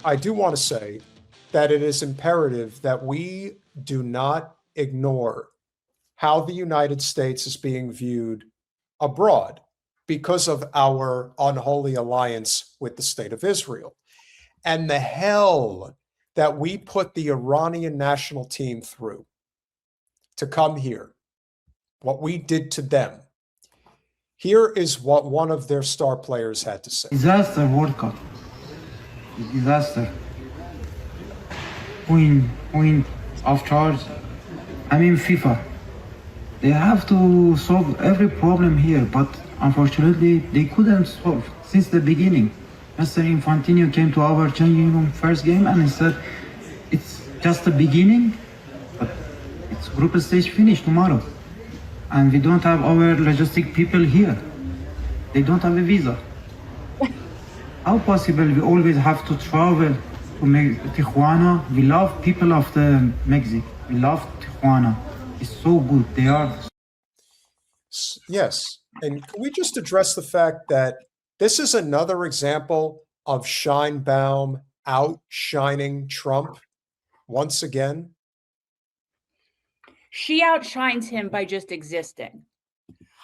I do want to say that it is imperative that we do not ignore how the United States is being viewed abroad because of our unholy alliance with the state of Israel and the hell that we put the Iranian national team through to come here, what we did to them. Here is what one of their star players had to say. Disaster World Cup. Disaster. Point of charge. I mean FIFA. They have to solve every problem here, but unfortunately they couldn't solve since the beginning. Mr. Infantino came to our changing room first game and he said, it's just the beginning, but it's group stage finish tomorrow. And we don't have our logistic people here. They don't have a visa. How possible we always have to travel to Tijuana? We love people of the Mexico. We love Tijuana. It's so good. They are. Yes. And can we just address the fact that this is another example of Scheinbaum outshining Trump once again? She outshines him by just existing.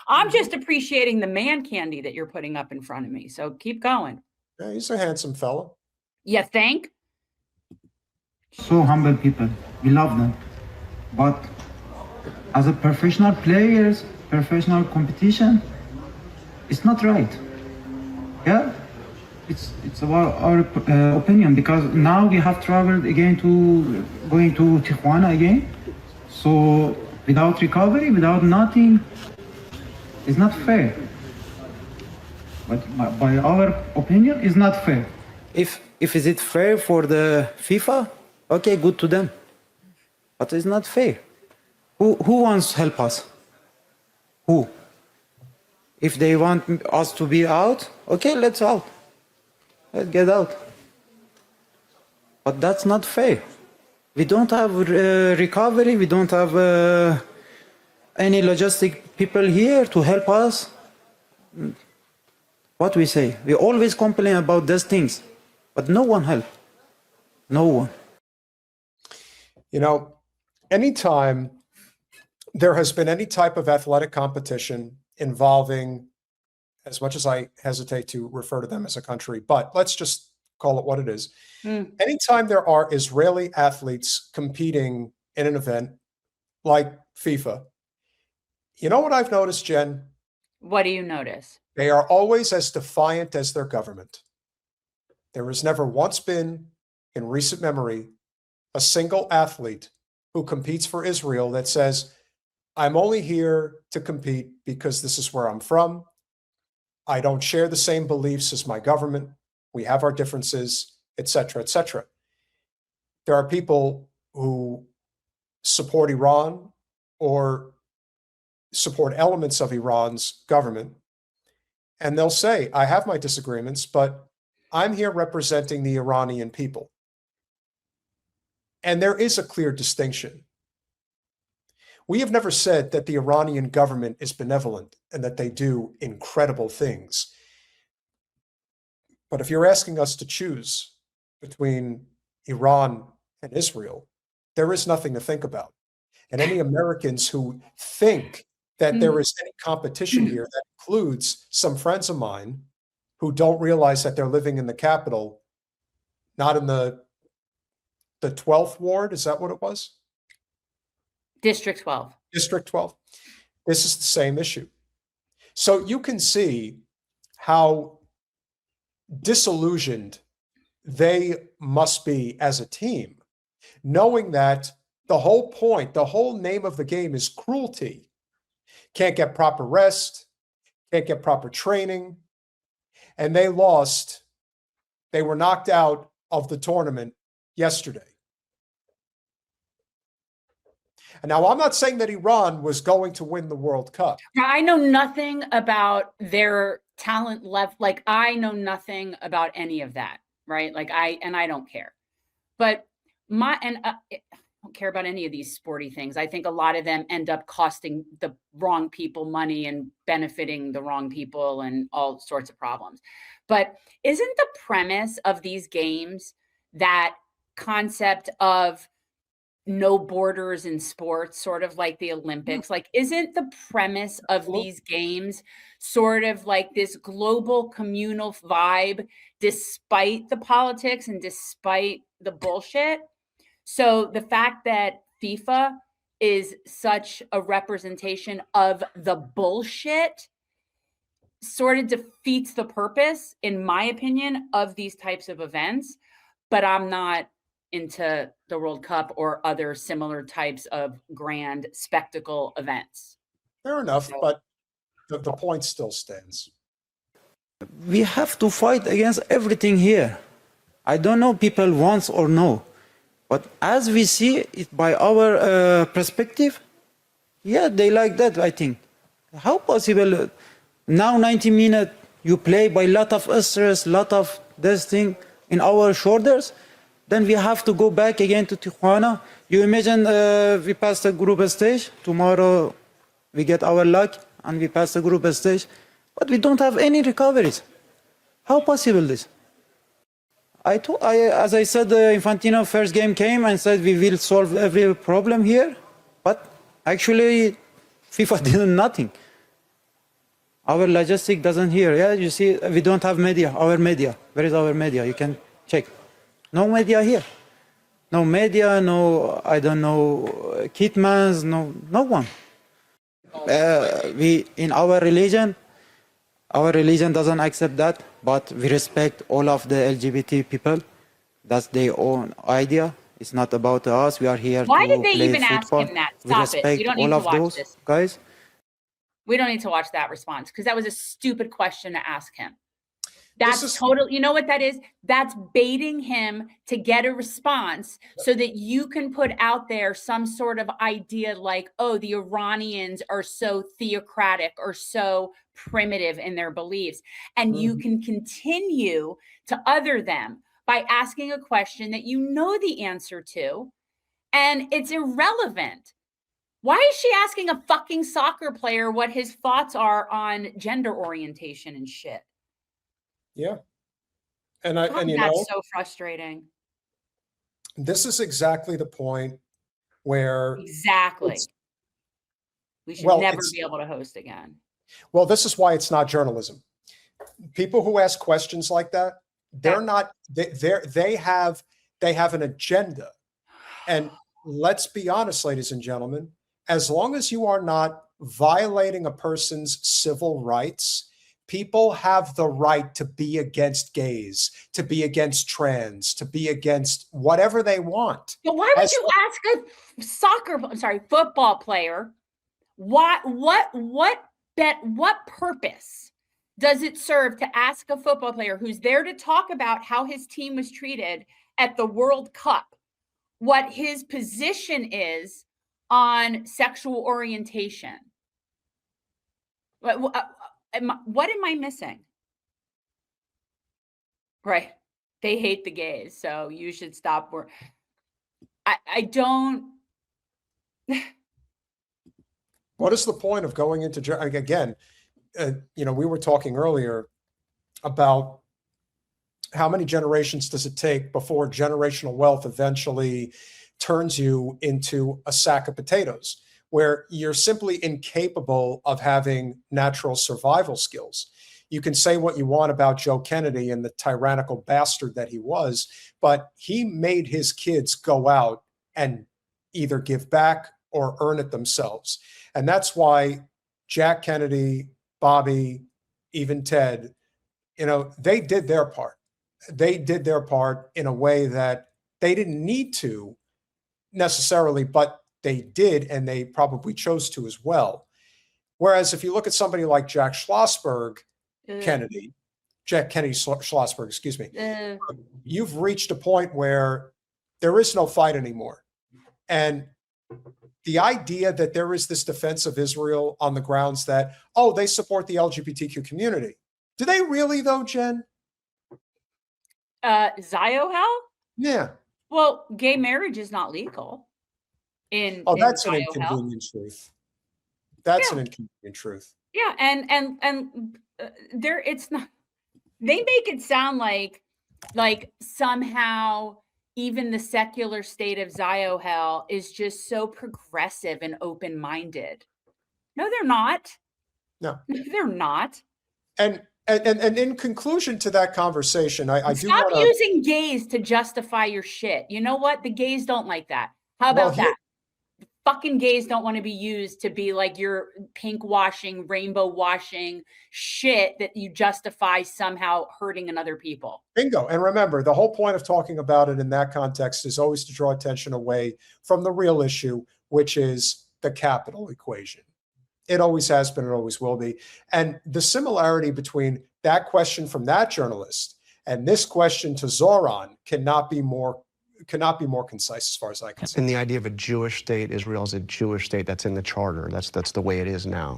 I'm just appreciating the man candy that you're putting up in front of me. So keep going. Yeah, he's a handsome fellow. You think? So humble people. We love them. But as a professional players, professional competition, it's not right. Yeah? It's about our opinion, because now we have traveled again to going to Tijuana again. So without recovery, without nothing, it's not fair. But by our opinion, it's not fair. If is it fair for the FIFA? Okay, good to them. But it's not fair. Who wants to help us? Who? If they want us to be out, okay, let's out. Let's get out. But that's not fair. We don't have recovery. We don't have any logistic people here to help us. What we say? We always complain about these things, but no one help. No one. You know, anytime there has been any type of athletic competition involving, as much as I hesitate to refer to them as a country, but let's just call it what it is. Anytime there are Israeli athletes competing in an event like FIFA, you know what I've noticed, Jen? What do you notice? They are always as defiant as their government. There has never once been, in recent memory, a single athlete who competes for Israel that says, I'm only here to compete because this is where I'm from. I don't share the same beliefs as my government. We have our differences, et cetera, et cetera. There are people who support Iran or support elements of Iran's government, and they'll say, I have my disagreements, but I'm here representing the Iranian people. And there is a clear distinction. We have never said that the Iranian government is benevolent and that they do incredible things. But if you're asking us to choose between Iran and Israel, there is nothing to think about. And any Americans who think that there is any competition here, that includes some friends of mine who don't realize that they're living in the capital, not in the 12th ward, is that what it was? District 12. District 12. This is the same issue. So you can see how disillusioned they must be as a team, knowing that the whole point, the whole name of the game is cruelty. Can't get proper rest, can't get proper training, and they lost. They were knocked out of the tournament yesterday. And now I'm not saying that Iran was going to win the World Cup. I know nothing about their talent level. Like, I know nothing about any of that, right? Like, I don't care. But I don't care about any of these sporty things. I think a lot of them end up costing the wrong people money and benefiting the wrong people and all sorts of problems. But isn't the premise of these games that concept of no borders in sports, sort of like the Olympics. Like, isn't the premise of these games sort of like this global communal vibe, despite the politics and despite the bullshit? So the fact that FIFA is such a representation of the bullshit sort of defeats the purpose, in my opinion, of these types of events. But I'm not into the World Cup or other similar types of grand spectacle events. Fair enough, but the point still stands. We have to fight against everything here. I don't know people wants or no, but as we see it by our perspective, yeah, they like that, I think. How possible now 90 minutes you play by lot of stress, lot of this thing in our shoulders, then we have to go back again to Tijuana. You imagine we pass the group stage, tomorrow we get our luck and we pass the group stage, but we don't have any recoveries. How possible this? As I said, Infantino first game came and said we will solve every problem here, but actually FIFA did nothing. Our logistic doesn't hear. Yeah, you see, we don't have media. Our media. Where is our media? You can check. No media here. No media. No, I don't know, kitmans. No one. We in our religion doesn't accept that, but we respect all of the LGBT people. That's their own idea. It's not about us. We are here Why to did they play even ask football. him that? We Stop it. respect You don't need all to of watch those this. guys. We don't need to watch that response because that was a stupid question to ask him. That's you know what that is? That's baiting him to get a response so that you can put out there some sort of idea like, oh, the Iranians are so theocratic or so primitive in their beliefs. And you can continue to other them by asking a question that you know the answer to, and it's irrelevant. Why is she asking a fucking soccer player what his thoughts are on gender orientation and shit? Yeah. God, that's so frustrating. This is exactly the point where exactly we should never be able to host again. Well, this is why it's not journalism. People who ask questions like that, they have an agenda. And let's be honest, ladies and gentlemen, as long as you are not violating a person's civil rights, people have the right to be against gays, to be against trans, to be against whatever they want. But why would you ask a football player, what purpose does it serve to ask a football player who's there to talk about how his team was treated at the World Cup, what his position is on sexual orientation? What am I missing? Right. They hate the gays, so you should stop. I don't. What is the point of going into, again, we were talking earlier about how many generations does it take before generational wealth eventually turns you into a sack of potatoes, where you're simply incapable of having natural survival skills. You can say what you want about Joe Kennedy and the tyrannical bastard that he was, but he made his kids go out and either give back or earn it themselves. And that's why Jack Kennedy, Bobby, even Ted, they did their part. They did their part in a way that they didn't need to necessarily, but they did, and they probably chose to as well. Whereas if you look at somebody like Jack Kennedy Schlossberg, excuse me, you've reached a point where there is no fight anymore. And the idea that there is this defense of Israel on the grounds that, oh, they support the LGBTQ community. Do they really though, Jen? Ziohel? Yeah. Well, gay marriage is not legal. That's an inconvenient truth. That's an inconvenient truth. Yeah, and there, it's not. They make it sound like somehow even the secular state of Ziohel is just so progressive and open-minded. No, they're not. No. They're not. And in conclusion to that conversation, I do Stop want to using gays to justify your shit. You know what? The gays don't like that. How about that? Fucking gays don't want to be used to be like your pink washing, rainbow washing shit that you justify somehow hurting another people. Bingo. And remember, the whole point of talking about it in that context is always to draw attention away from the real issue, which is the capital equation. It always has been, it always will be. And the similarity between that question from that journalist and this question to Zoran cannot be more concise as far as I can see. And the idea of a Jewish state, Israel is a Jewish state, that's in the charter. That's the way it is now.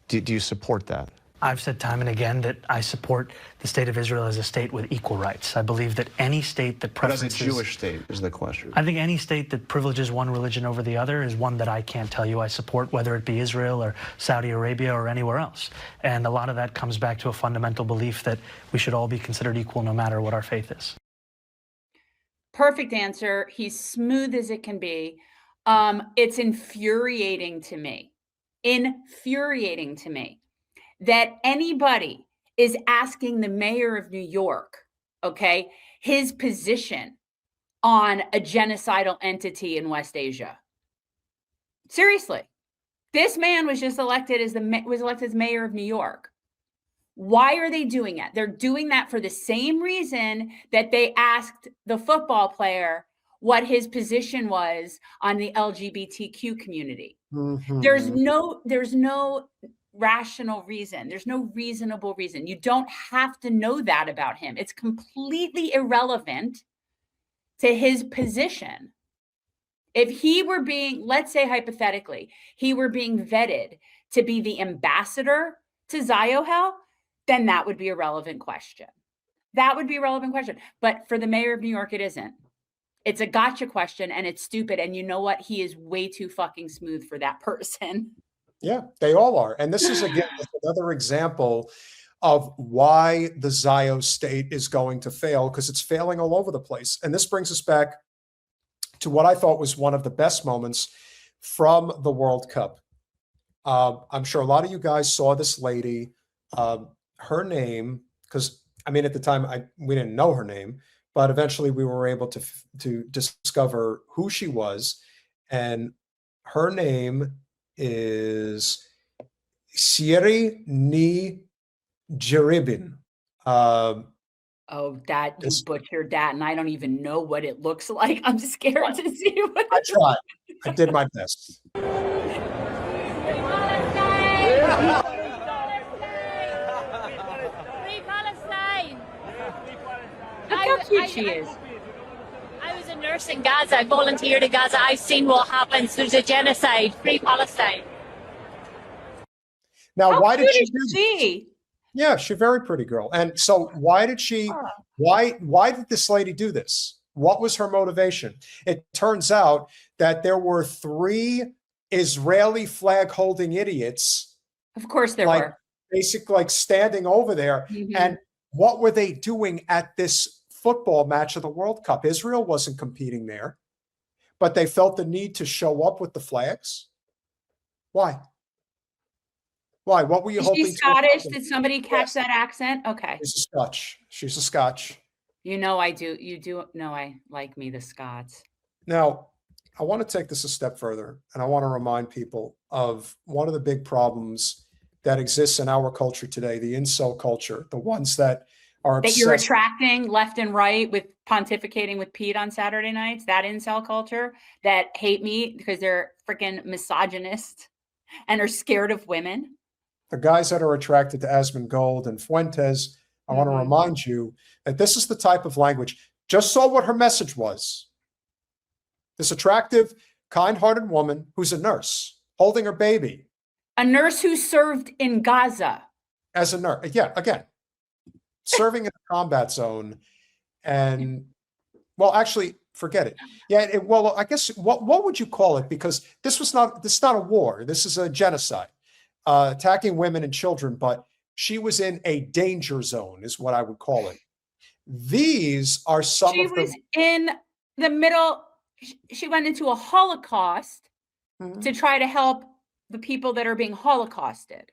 Do you support that? I've said time and again that I support the state of Israel as a state with equal rights. I believe that any state that preferences... But as a Jewish state is the question. I think any state that privileges one religion over the other is one that I can't tell you I support, whether it be Israel or Saudi Arabia or anywhere else. And a lot of that comes back to a fundamental belief that we should all be considered equal no matter what our faith is. Perfect answer. He's smooth as it can be. It's infuriating to me that anybody is asking the mayor of New York, okay, his position on a genocidal entity in West Asia. Seriously, this man was just elected as mayor of New York. Why are they doing it? They're doing that for the same reason that they asked the football player what his position was on the LGBTQ community. Mm-hmm. There's no rational reason. There's no reasonable reason. You don't have to know that about him. It's completely irrelevant to his position. If he were being, let's say hypothetically, he were being vetted to be the ambassador to Ziohel, then that would be a relevant question. That would be a relevant question. But for the mayor of New York, it isn't. It's a gotcha question and it's stupid. And you know what? He is way too fucking smooth for that person. Yeah, they all are. And this is, again, another example of why the Zio state is going to fail, because it's failing all over the place. And this brings us back to what I thought was one of the best moments from the World Cup. I'm sure a lot of you guys saw this lady. Her name, because I mean, at the time we didn't know her name, but eventually we were able to discover who she was, and her name is Siri Ni Jeribin. Oh, that you butchered that, and I don't even know what it looks like. I'm scared to see what I tried. I did my best. Look how cute she is. I was a nurse in Gaza. I volunteered in Gaza. I've seen what happens. There's a genocide. Free Palestine. Now, How why did cute she is do this? she? Yeah, she's a very pretty girl. And so why did she, why did this lady do this? What was her motivation? It turns out that there were 3 Israeli flag holding idiots. Of course there like, were. Basically like standing over there. Mhm. And what were they doing at this football match of the World Cup? Israel wasn't competing there, but they felt the need to show up with the flags. Why? Why? What were you Is hoping? she Scottish? Did somebody catch that accent? Okay. She's a Scotch. She's a Scotch. You know I do. You do know I like me, the Scots. Now, I want to take this a step further, and I want to remind people of one of the big problems that exists in our culture today, the incel culture, the ones that are That you're obsessed. attracting left and right with pontificating with Pete on Saturday nights, that incel culture that hate me because they're freaking misogynist and are scared of women. The guys that are attracted to Asmongold and Fuentes, I want to Mhm. remind you that this is the type of language. Just saw what her message was. This attractive, kind-hearted woman who's a nurse holding her baby A nurse who served in Gaza. as a nurse. Yeah, again, serving in a combat zone. And, well, actually, forget it. Yeah, well, I guess, what would you call it? Because this is not a war. This is a genocide, attacking women and children, but she was in a danger zone is what I would call it. These are some She of the. was in the middle. She went into a Holocaust Mhm. to try to help the people that are being Holocausted.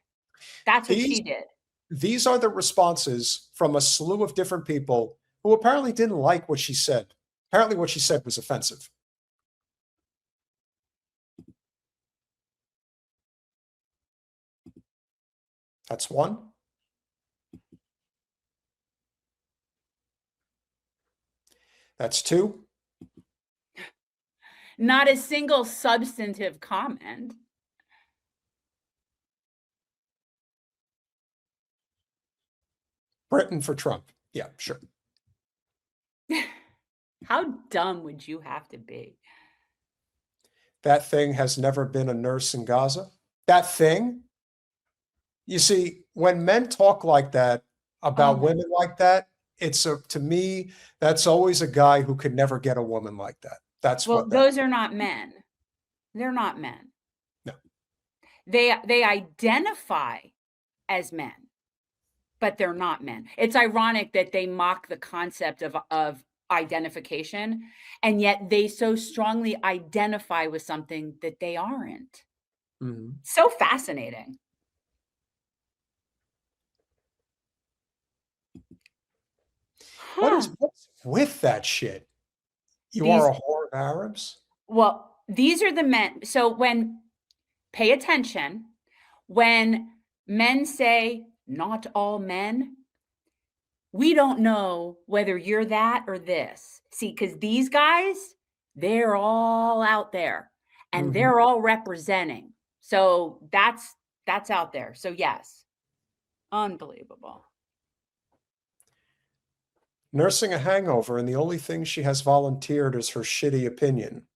That's what These, she did. these are the responses from a slew of different people who apparently didn't like what she said. Apparently, what she said was offensive. That's one. That's two. Not a single substantive comment. Britain for Trump. Yeah, sure. How dumb would you have to be? That thing has never been a nurse in Gaza. That thing, you see, when men talk like that about Oh, women like that, to me, that's always a guy who could never get a woman like that. That's well, what that. those are not men. They're not men. No. They identify as men, but they're not men. It's ironic that they mock the concept of identification, and yet they so strongly identify with something that they aren't. Mhm. So fascinating. What's Huh. with that shit? You These are a whore of Arabs? Well, these are the men. So pay attention, when men say not all men, we don't know whether you're that or this. See, because these guys, they're all out there and Mhm. they're all representing. So that's out there. So yes, unbelievable. Nursing a hangover, and the only thing she has volunteered is her shitty opinion.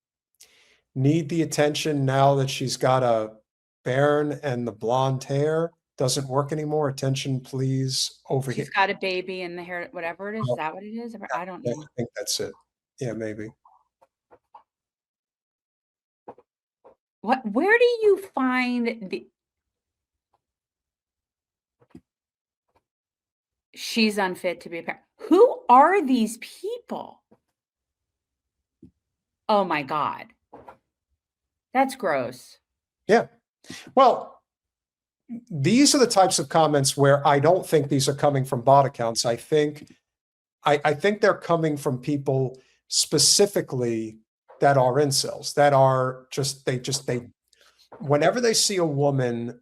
Need the attention now that she's got a bairn and the blonde hair doesn't work anymore. Attention, please, over here. She's got a baby in the hair, whatever it is. Is Oh, that what it is? I don't yeah, know. I think that's it. Yeah, maybe. Where do you find she's unfit to be a parent? Who are these people? Oh my God. That's gross. Yeah. Well, these are the types of comments where I don't think these are coming from bot accounts. I think they're coming from people specifically that are incels, that are they whenever they see a woman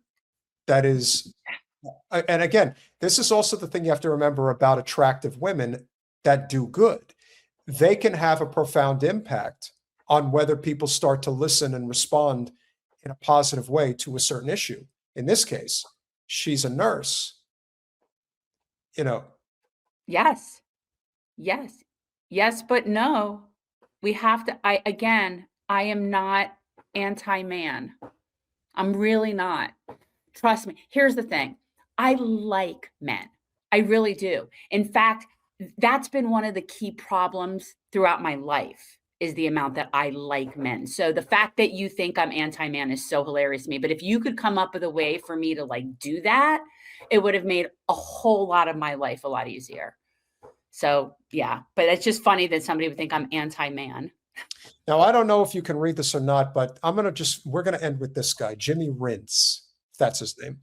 that is, and again, this is also the thing you have to remember about attractive women that do good. They can have a profound impact on whether people start to listen and respond in a positive way to a certain issue. In this case, she's a nurse, you know. Yes. Yes. Yes, but no. We have to, I am not anti-man. I'm really not. Trust me. Here's the thing. I like men. I really do. In fact, that's been one of the key problems throughout my life, is the amount that I like men. So the fact that you think I'm anti-man is so hilarious to me. But if you could come up with a way for me to like do that, it would have made a whole lot of my life a lot easier. So yeah, but it's just funny that somebody would think I'm anti-man. Now, I don't know if you can read this or not, but we're going to end with this guy, Jimmy Rintz, if that's his name.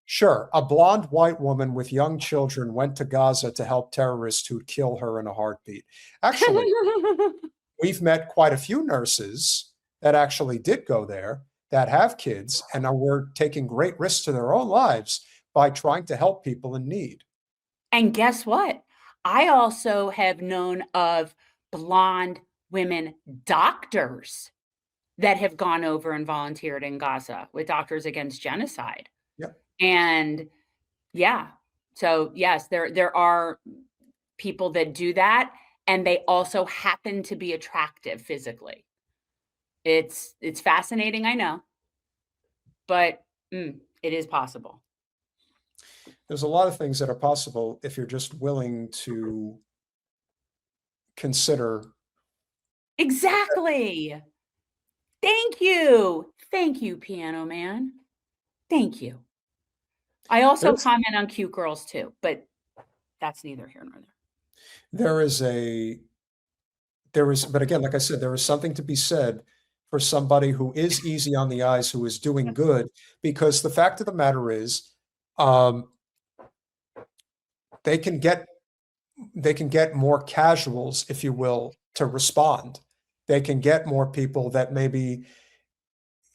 Sure, a blonde white woman with young children went to Gaza to help terrorists who'd kill her in a heartbeat. Actually, we've met quite a few nurses that actually did go there, that have kids, and were taking great risks to their own lives by trying to help people in need. And guess what? I also have known of blonde women doctors that have gone over and volunteered in Gaza with Doctors Against Genocide. Yep. And yeah, so yes, there are people that do that, and they also happen to be attractive physically. It's fascinating, I know, but it is possible. There's a lot of things that are possible if you're just willing to consider. Exactly. Thank you. Thank you, Piano Man. Thank you. I also comment on cute girls too, but that's neither here nor there. There is, but again, like I said, there is something to be said for somebody who is easy on the eyes, who is doing good, because the fact of the matter is, they can get more casuals, if you will, to respond. They can get more people that maybe,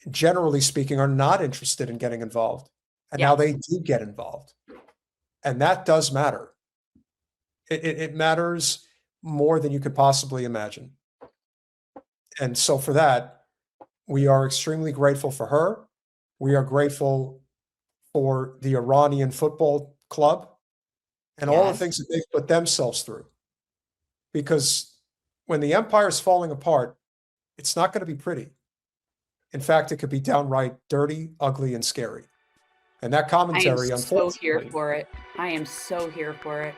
generally speaking, are not interested in getting involved. And now they do get involved. And that does matter. It matters more than you could possibly imagine. And so for that, we are extremely grateful for her. We are grateful for the Iranian football club and all the things that they've put themselves through. Because when the empire is falling apart, it's not going to be pretty. In fact, it could be downright dirty, ugly, and scary. And that commentary, I am so here unfortunately, for it. I am so here for it.